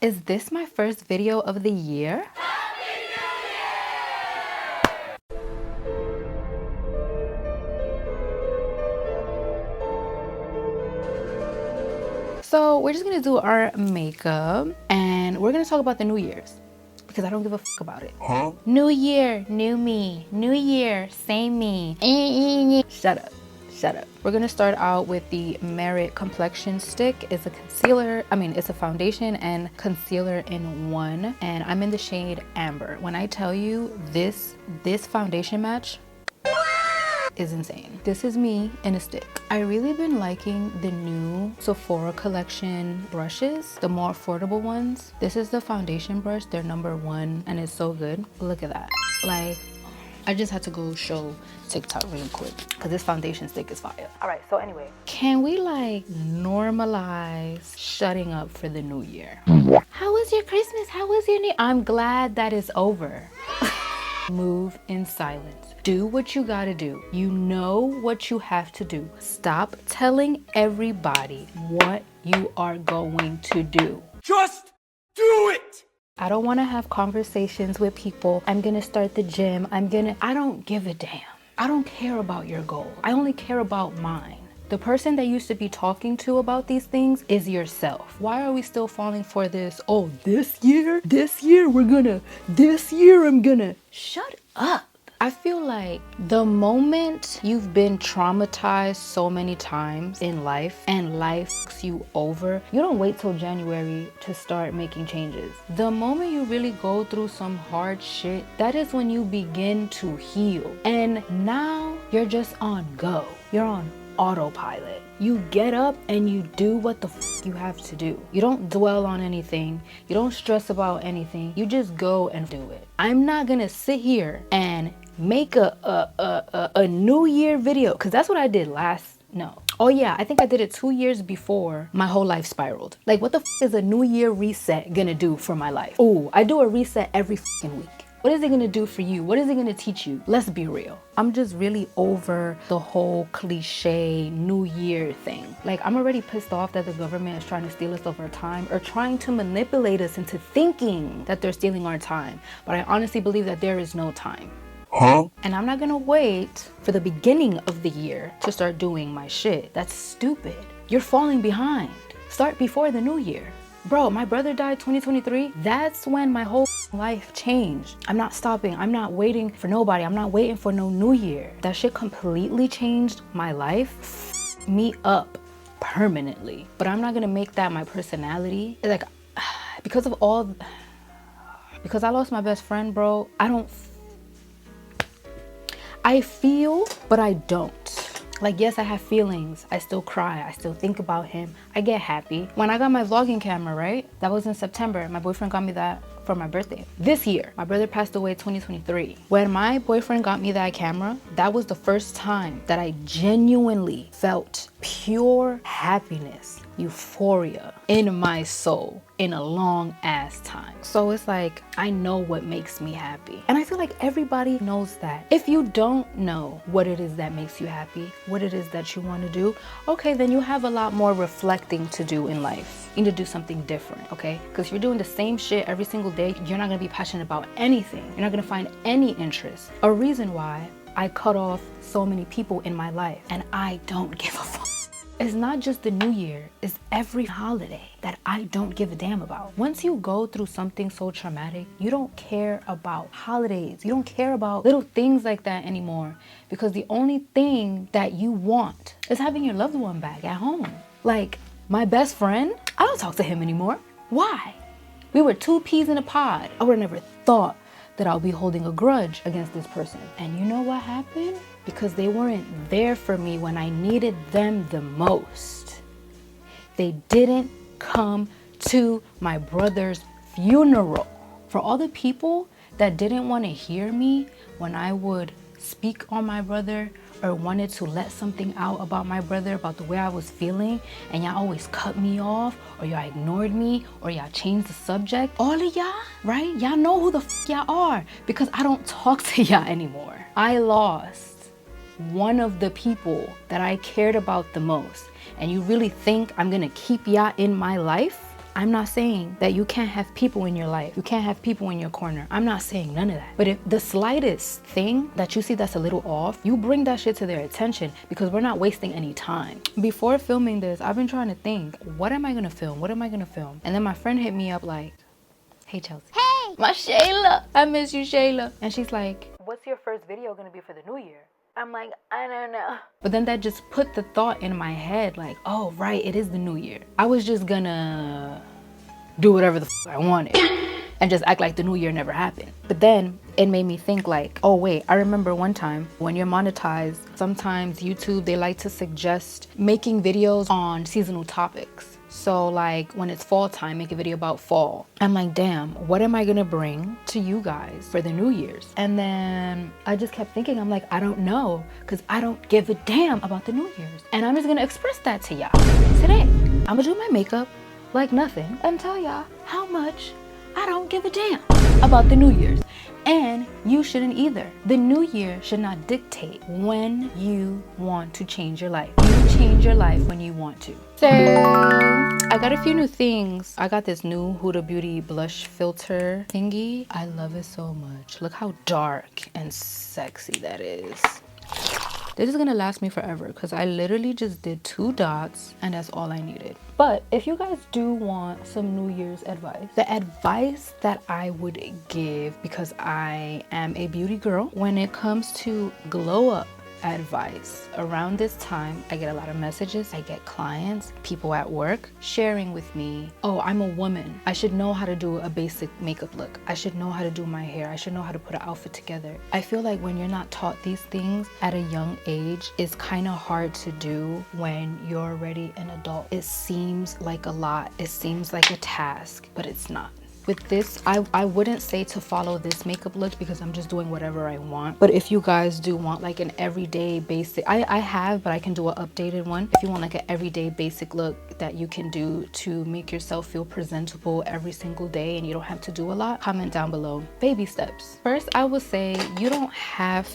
Is this my first video of the year? So we're just gonna do our makeup and we're gonna talk about the New Year's because I don't give a fuck about it. Huh? New year, new me. New year, same me. Shut up. Shut up. We're gonna start out with the Merit Complexion Stick. It's a concealer, it's a foundation and concealer in one, and I'm in the shade Amber. When I tell you this foundation match is insane. This is me in a stick. I really been liking the new Sephora collection brushes, the more affordable ones. This is the foundation brush, they're #1 and it's so good. Look at that. Like, I just had to go show TikTok real quick because this foundation stick is fire. All right, so anyway, can we like normalize shutting up for the new year? How was your Christmas? How was your new? I'm glad that it's over. Move in silence. Do what you gotta do. You know what you have to do. Stop telling everybody what you are going to do. Just do it! I don't want to have conversations with people. I'm gonna start the gym. I don't give a damn. I don't care about your goal. I only care about mine. The person that you should be talking to about these things is yourself. Why are we still falling for this? Oh, this year I'm gonna. Shut up. I feel like the moment you've been traumatized so many times in life and life fucks you over, you don't wait till January to start making changes. The moment you really go through some hard shit, that is when you begin to heal. And now you're just on go. You're on autopilot. You get up and you do what the fuck you have to do. You don't dwell on anything. You don't stress about anything. You just go and do it. I'm not gonna sit here and make a new year video because that's what I did oh yeah, I think I did it 2 years before my whole life spiraled. Like, what the f is a new year reset gonna do for my life? Oh, I do a reset every fucking week. What is it gonna do for you? What is it gonna teach you? Let's be real. I'm just really over the whole cliche New Year thing. Like, I'm already pissed off that the government is trying to steal us of our time or trying to manipulate us into thinking that they're stealing our time. But I honestly believe that there is no time. Huh? And I'm not gonna wait for the beginning of the year to start doing my shit. That's stupid. You're falling behind. Start before the new year. Bro, my brother died 2023. That's when my whole life changed. I'm not stopping. I'm not waiting for nobody. I'm not waiting for no new year. That shit completely changed my life. Me up permanently. But I'm not gonna make that my personality. Like, because I lost my best friend, bro, I feel, but I don't. Like, yes, I have feelings. I still cry. I still think about him. I get happy. When I got my vlogging camera, right? That was in September. My boyfriend got me that for my birthday. This year, my brother passed away 2023. When my boyfriend got me that camera, that was the first time that I genuinely felt pure happiness, euphoria in my soul in a long ass time. So it's like, I know what makes me happy. And I feel like everybody knows that. If you don't know what it is that makes you happy, what it is that you want to do, okay, then you have a lot more reflecting to do in life. You need to do something different, okay? Because if you're doing the same shit every single day, you're not gonna be passionate about anything. You're not gonna find any interest. A reason why I cut off so many people in my life and I don't give a fuck. It's not just the new year, it's every holiday that I don't give a damn about. Once you go through something so traumatic, you don't care about holidays. You don't care about little things like that anymore because the only thing that you want is having your loved one back at home. Like, my best friend, I don't talk to him anymore. Why? We were 2 peas in a pod. I would have never thought that I'll be holding a grudge against this person. And you know what happened? Because they weren't there for me when I needed them the most. They didn't come to my brother's funeral. For all the people that didn't want to hear me when I would speak on my brother or wanted to let something out about my brother, about the way I was feeling, and y'all always cut me off, or y'all ignored me, or y'all changed the subject. All of y'all, right? Y'all know who the f y'all are because I don't talk to y'all anymore. I lost one of the people that I cared about the most. And you really think I'm gonna keep y'all in my life? I'm not saying that you can't have people in your life. You can't have people in your corner. I'm not saying none of that. But if the slightest thing that you see that's a little off, you bring that shit to their attention, because we're not wasting any time. Before filming this, I've been trying to think, what am I gonna film? What am I gonna film? And then my friend hit me up like, hey Chelsea. Hey! My Shayla! I miss you, Shayla. And she's like, what's your first video gonna be for the new year? I'm like, I don't know. But then that just put the thought in my head like, oh right, it is the new year. I was just gonna do whatever the I wanted and just act like the new year never happened. But then it made me think like, oh wait, I remember one time when you're monetized, sometimes YouTube, they like to suggest making videos on seasonal topics. So like when it's fall time, make a video about fall. I'm like, damn, what am I gonna bring to you guys for the New Year's? And then I just kept thinking, I'm like, I don't know, because I don't give a damn about the New Year's. And I'm just gonna express that to y'all today. I'm gonna do my makeup like nothing and tell y'all how much I don't give a damn about the New Year's. And you shouldn't either. The new year should not dictate when you want to change your life. You change your life when you want to. So I got a few new things. I got this new Huda Beauty blush filter thingy. I love it so much. Look how dark and sexy that is. This is gonna last me forever because I literally just did 2 dots and that's all I needed. But if you guys do want some New Year's advice, the advice that I would give, because I am a beauty girl, when it comes to glow up advice, around this time I get a lot of messages. I get clients, people at work sharing with me, oh, I'm a woman, I should know how to do a basic makeup look, I should know how to do my hair, I should know how to put an outfit together. I feel like when you're not taught these things at a young age, it's kind of hard to do when you're already an adult. It seems like a lot, it seems like a task, but it's not. With this, I wouldn't say to follow this makeup look because I'm just doing whatever I want. But if you guys do want like an everyday basic, I have, but I can do an updated one. If you want like an everyday basic look that you can do to make yourself feel presentable every single day and you don't have to do a lot, comment down below. Baby steps. First, I would say you don't have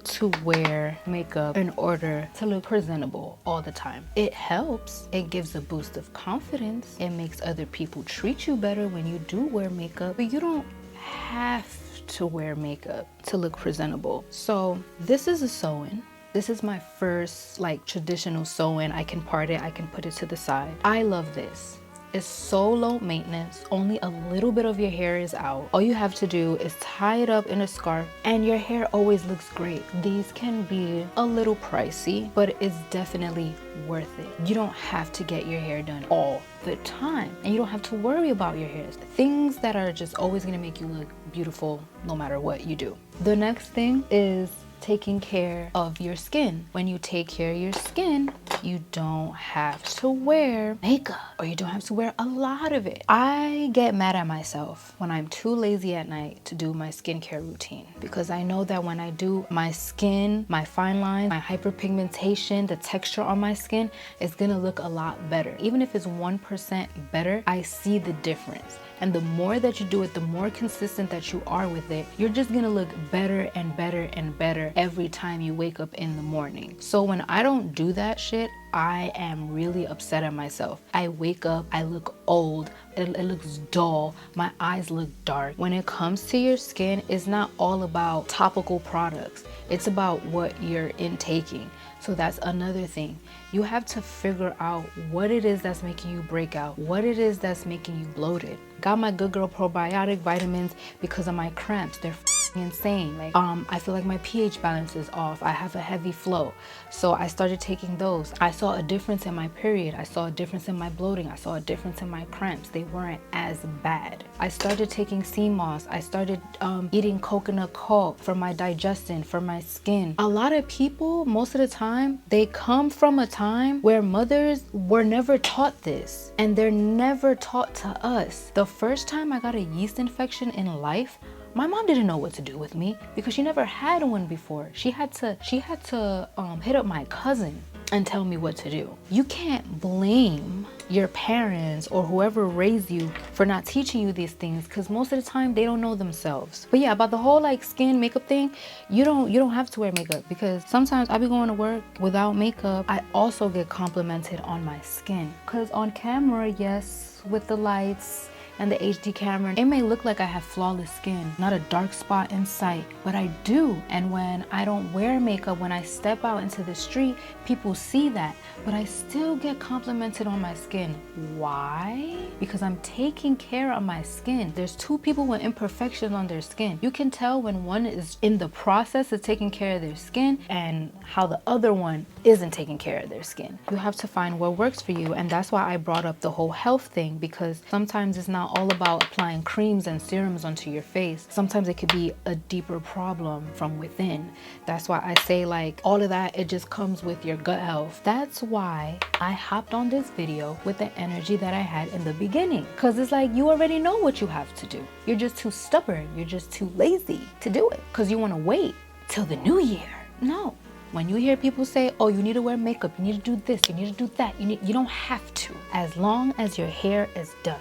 to wear makeup in order to look presentable all the time. It helps. It gives a boost of confidence. It makes other people treat you better when you do wear makeup, but you don't have to wear makeup to look presentable. So this is a sew-in. This is my first like traditional sew-in. I can part it, I can put it to the side. I love this. It's so low maintenance, only a little bit of your hair is out. All you have to do is tie it up in a scarf and your hair always looks great. These can be a little pricey, but it's definitely worth it. You don't have to get your hair done all the time and you don't have to worry about your hair. Things that are just always gonna make you look beautiful no matter what you do. The next thing is taking care of your skin. When you take care of your skin, you don't have to wear makeup, or you don't have to wear a lot of it. I get mad at myself when I'm too lazy at night to do my skincare routine, because I know that when I do my skin, my fine lines, my hyperpigmentation, the texture on my skin is gonna look a lot better. Even if it's 1% better, I see the difference. And the more that you do it, the more consistent that you are with it, you're just gonna look better and better and better every time you wake up in the morning. So when I don't do that shit, I am really upset at myself. I wake up, I look old, it looks dull, my eyes look dark. When it comes to your skin, it's not all about topical products. It's about what you're intaking. So that's another thing. You have to figure out what it is that's making you break out, what it is that's making you bloated. Got my Good Girl probiotic vitamins because of my cramps. They're insane. Like I feel like my pH balance is off. I have a heavy flow. So I started taking those. I saw a difference in my period. I saw a difference in my bloating. I saw a difference in my cramps. They weren't as bad. I started taking sea moss. I started eating coconut coke for my digestion, for my skin. A lot of people, most of the time, they come from a time where mothers were never taught this, and they're never taught to us. The first time I got a yeast infection in life, my mom didn't know what to do with me because she never had one before. She had to hit up my cousin and tell me what to do. You can't blame your parents or whoever raised you for not teaching you these things, because most of the time they don't know themselves. But yeah, about the whole like skin makeup thing, you don't have to wear makeup, because sometimes I be going to work without makeup. I also get complimented on my skin, because on camera, yes, with the lights and the HD camera, it may look like I have flawless skin, not a dark spot in sight, but I do. And when I don't wear makeup, when I step out into the street, people see that, but I still get complimented on my skin. Why? Because I'm taking care of my skin. There's two people with imperfections on their skin. You can tell when one is in the process of taking care of their skin and how the other one isn't taking care of their skin. You have to find what works for you, and that's why I brought up the whole health thing, because sometimes it's not all about applying creams and serums onto your face. Sometimes it could be a deeper problem from within. That's why I say, like, all of that, it just comes with your gut health. That's why I hopped on this video with the energy that I had in the beginning, because it's like, you already know what you have to do. You're just too stubborn. You're just too lazy to do it because you want to wait till the new year. No. When you hear people say, oh, you need to wear makeup, you need to do this, you need to do that, you don't have to. As long as your hair is done,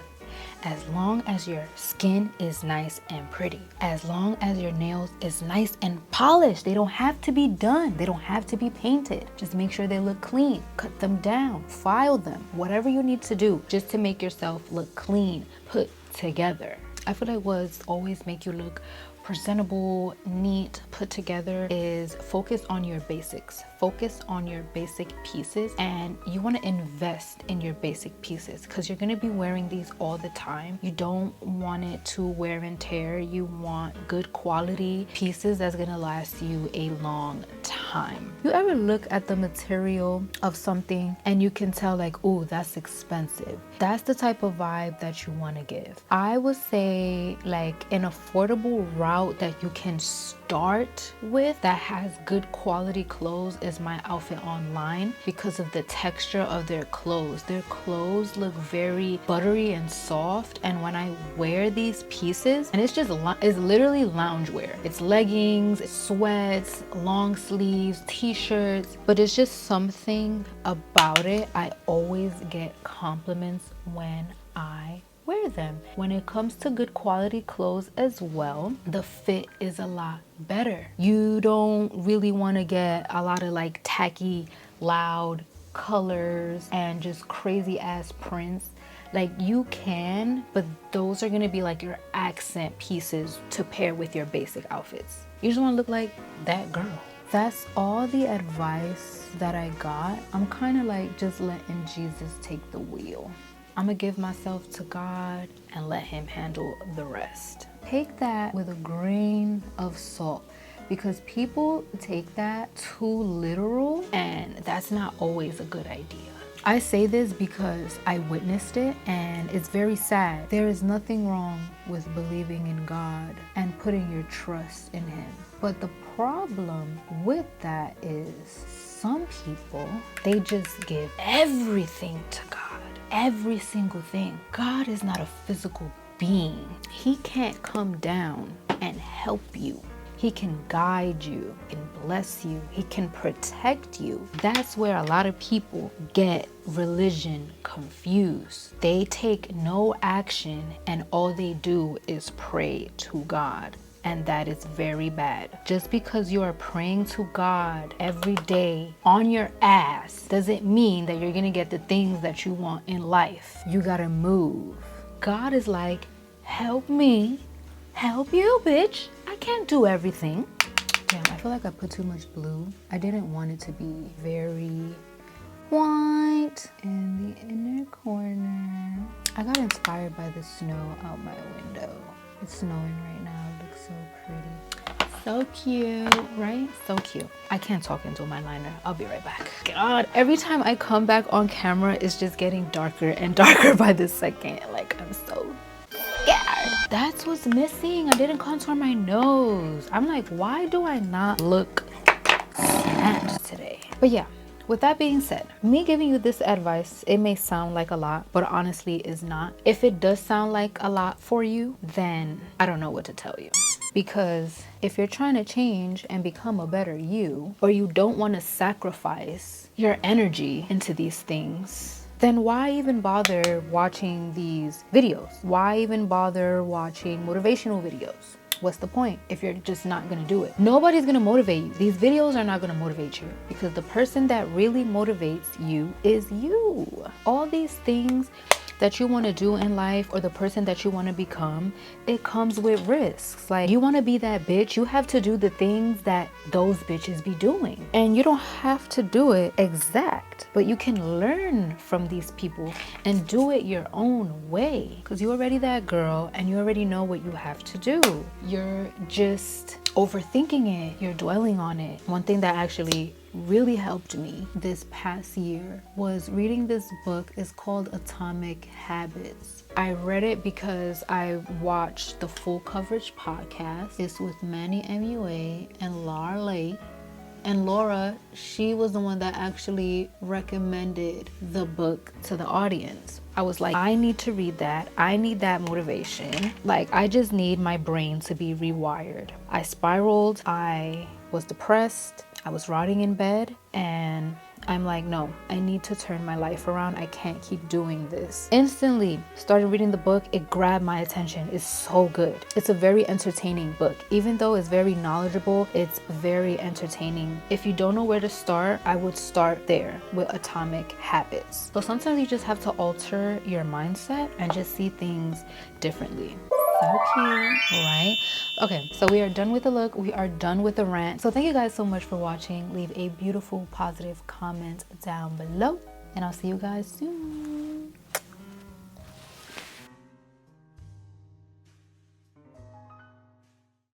as long as your skin is nice and pretty, as long as your nails is nice and polished. They don't have to be done. They don't have to be painted. Just make sure they look clean. Cut them down, file them, whatever you need to do just to make yourself look clean, put together. I feel like what's always make you look presentable, neat, put together is focus on your basics. Focus on your basic pieces, and you want to invest in your basic pieces because you're going to be wearing these all the time. You don't want it to wear and tear. You want good quality pieces that's going to last you a long time. You ever look at the material of something and you can tell like, oh, that's expensive? That's the type of vibe that you want to give. I would say like an affordable route that you can start with that has good quality clothes is my outfit online, because of the texture of their clothes. Their clothes look very buttery and soft, and when I wear these pieces, and it's literally loungewear. It's leggings, it's sweats, long sleeves, t-shirts, but it's just something about it. I always get compliments when I wear them. When it comes to good quality clothes as well, the fit is a lot better. You don't really want to get a lot of like tacky, loud colors and just crazy ass prints. Like you can, but those are gonna be like your accent pieces to pair with your basic outfits. You just want to look like that girl. That's all the advice that I got. I'm kind of like just letting Jesus take the wheel. I'm gonna give myself to God and let him handle the rest. Take that with a grain of salt, because people take that too literal, and that's not always a good idea. I say this because I witnessed it, and it's very sad. There is nothing wrong with believing in God and putting your trust in him. But the problem with that is some people, they just give everything to God. Every single thing. God is not a physical being. He can't come down and help you. He can guide you, he can bless you, he can protect you. That's where a lot of people get religion confused. They take no action and all they do is pray to God. And that is very bad. Just because you are praying to God every day on your ass doesn't mean that you're gonna get the things that you want in life. You gotta move. God is like, help me, help you, bitch. I can't do everything. Yeah, I feel like I put too much blue. I didn't want it to be very white in the inner corner. I got inspired by the snow out my window. It's snowing right now. It looks so pretty. So cute, right? So cute. I can't talk into my liner. I'll be right back. God, every time I come back on camera, it's just getting darker and darker by the second. Like, I'm so scared. That's what's missing. I didn't contour my nose. I'm like, why do I not look snatched today? But yeah. With that being said, me giving you this advice, it may sound like a lot, but honestly is not. If it does sound like a lot for you, then I don't know what to tell you. Because if you're trying to change and become a better you, or you don't want to sacrifice your energy into these things, then why even bother watching these videos? Why even bother watching motivational videos? What's the point if you're just not gonna do it? Nobody's gonna motivate you. These videos are not gonna motivate you, because the person that really motivates you is you. All these things that you want to do in life, or the person that you want to become, it comes with risks. Like, you want to be that bitch, you have to do the things that those bitches be doing, and you don't have to do it exact, but you can learn from these people and do it your own way, because you're already that girl and you already know what you have to do. You're just overthinking it, you're dwelling on it. One thing that actually really helped me this past year was reading this book. It's called Atomic Habits. I read it because I watched the Full Coverage podcast. It's with Manny MUA and Laura Lake. And Laura, she was the one that actually recommended the book to the audience. I was like, I need to read that. I need that motivation. Like, I just need my brain to be rewired. I spiraled. I was depressed. I was rotting in bed, and I'm like, no, I need to turn my life around. I can't keep doing this. Instantly started reading the book. It grabbed my attention. It's so good. It's a very entertaining book. Even though it's very knowledgeable, it's very entertaining. If you don't know where to start, I would start there with Atomic Habits. So sometimes you just have to alter your mindset and just see things differently. So cute, right? Okay, so we are done with the look. We are done with the rant. So thank you guys so much for watching. Leave a beautiful, positive comment down below, and I'll see you guys soon.